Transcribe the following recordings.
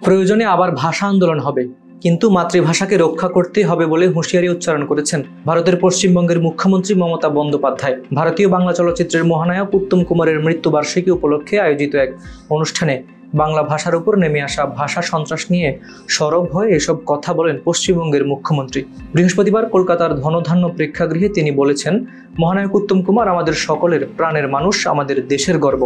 প্রয়োজনে আবার ভাষা আন্দোলন হবে, কিন্তু মাতৃভাষাকে রক্ষা করতে হবে বলে হুঁশিয়ারি উচ্চারণ করেছেন ভারতের পশ্চিমবঙ্গের মুখ্যমন্ত্রী মমতা বন্দ্যোপাধ্যায়। ভারতীয় বাংলা চলচ্চিত্রের মহানায়ক উত্তম কুমারের মৃত্যুবার্ষিকী উপলক্ষে আয়োজিত এক অনুষ্ঠানে বাংলা ভাষার উপর নেমে আসা ভাষা সন্ত্রাস নিয়ে সরব হয়ে এসব কথা বলেন পশ্চিমবঙ্গের মুখ্যমন্ত্রী। বৃহস্পতিবার কলকাতার ধনধান্য প্রেক্ষাগৃহে তিনি বলেছেন, মহানায়ক উত্তম কুমার আমাদের সকলের প্রাণের মানুষ, আমাদের দেশের গর্ব,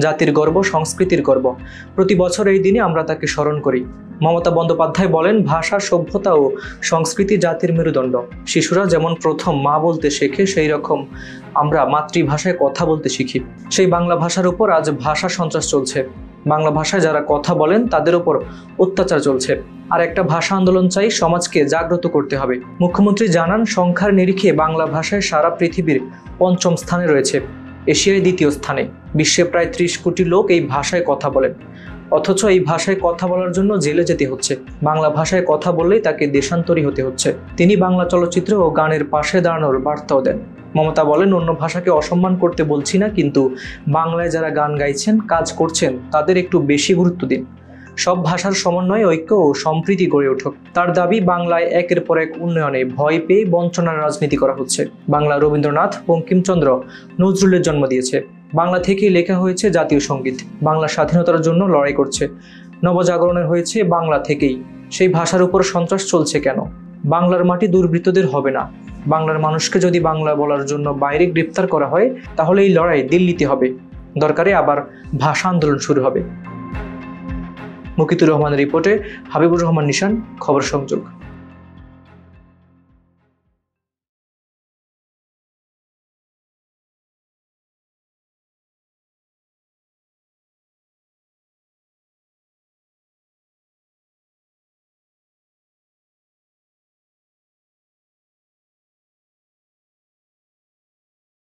জাতির গর্ব, সংস্কৃতির গর্ব। প্রতি বছর এই দিনে আমরা তাকে স্মরণ করি। মমতা বন্দ্যোপাধ্যায় বলেন, ভাষা, সভ্যতা ও সংস্কৃতি জাতির মেরুদণ্ড। শিশুরা যেমন প্রথম মা বলতে শেখে, সেই রকম আমরা মাতৃভাষায় কথা বলতে শিখি। সেই বাংলা ভাষার উপর আজ ভাষা সন্ত্রাস চলছে। বাংলা ভাষায় যারা কথা বলেন তাদের উপর অত্যাচার চলছে। আর একটা ভাষা আন্দোলন চাই, সমাজকে জাগ্রত করতে হবে। মুখ্যমন্ত্রী জানান, সংখ্যার নিরিখে বাংলা ভাষায় সারা পৃথিবীর ৫ম স্থানে রয়েছে, এশিয়ায় ২য় স্থানে। বিশ্বে প্রায় ৩০ কোটি লোক এই ভাষায় কথা বলেন, অথচ এই ভাষায় কথা বলার জন্য জেলে যেতে হচ্ছে। বাংলা ভাষায় কথা বললেই তাকে দেশান্তরী হতে হচ্ছে। তিনি বাংলা চলচ্চিত্র ও গানের পাশে দাঁড়ানোর বার্তাও দেন। মমতা বলেন, অন্য ভাষাকে অসম্মান করতে বলছি না, কিন্তু বাংলায় যারা গান গাইছেন, কাজ করছেন, তাদের একটু বেশি গুরুত্ব দিন। সব ভাষার সমন্বয়ে ঐক্য ও সম্প্রীতি গড়ে উঠুক। তার দাবি, বাংলায় একের পর এক উন্নয়নে ভয় পেয়ে বঞ্চনার রাজনীতি করা হচ্ছে। বাংলা রবীন্দ্রনাথ, বঙ্কিমচন্দ্র, নজরুলের জন্ম দিয়েছে। বাংলা থেকেই লেখা হয়েছে জাতীয় সঙ্গীত। বাংলা স্বাধীনতার জন্য লড়াই করছে। নবজাগরণের হয়েছে বাংলা থেকেই। সেই ভাষার উপর সন্ত্রাস চলছে কেন? বাংলার মাটি দুর্বৃত্তদের হবে না। বাংলার মানুষকে যদি বাংলা বলার জন্য বাইরে গ্রেপ্তার করা হয়, তাহলে এই লড়াই দিল্লিতে হবে। দরকারে আবার ভাষা আন্দোলন শুরু হবে। মুকিতুর রহমানের রিপোর্টে হাবিবুর রহমান নিশান, খবর সংযোগ।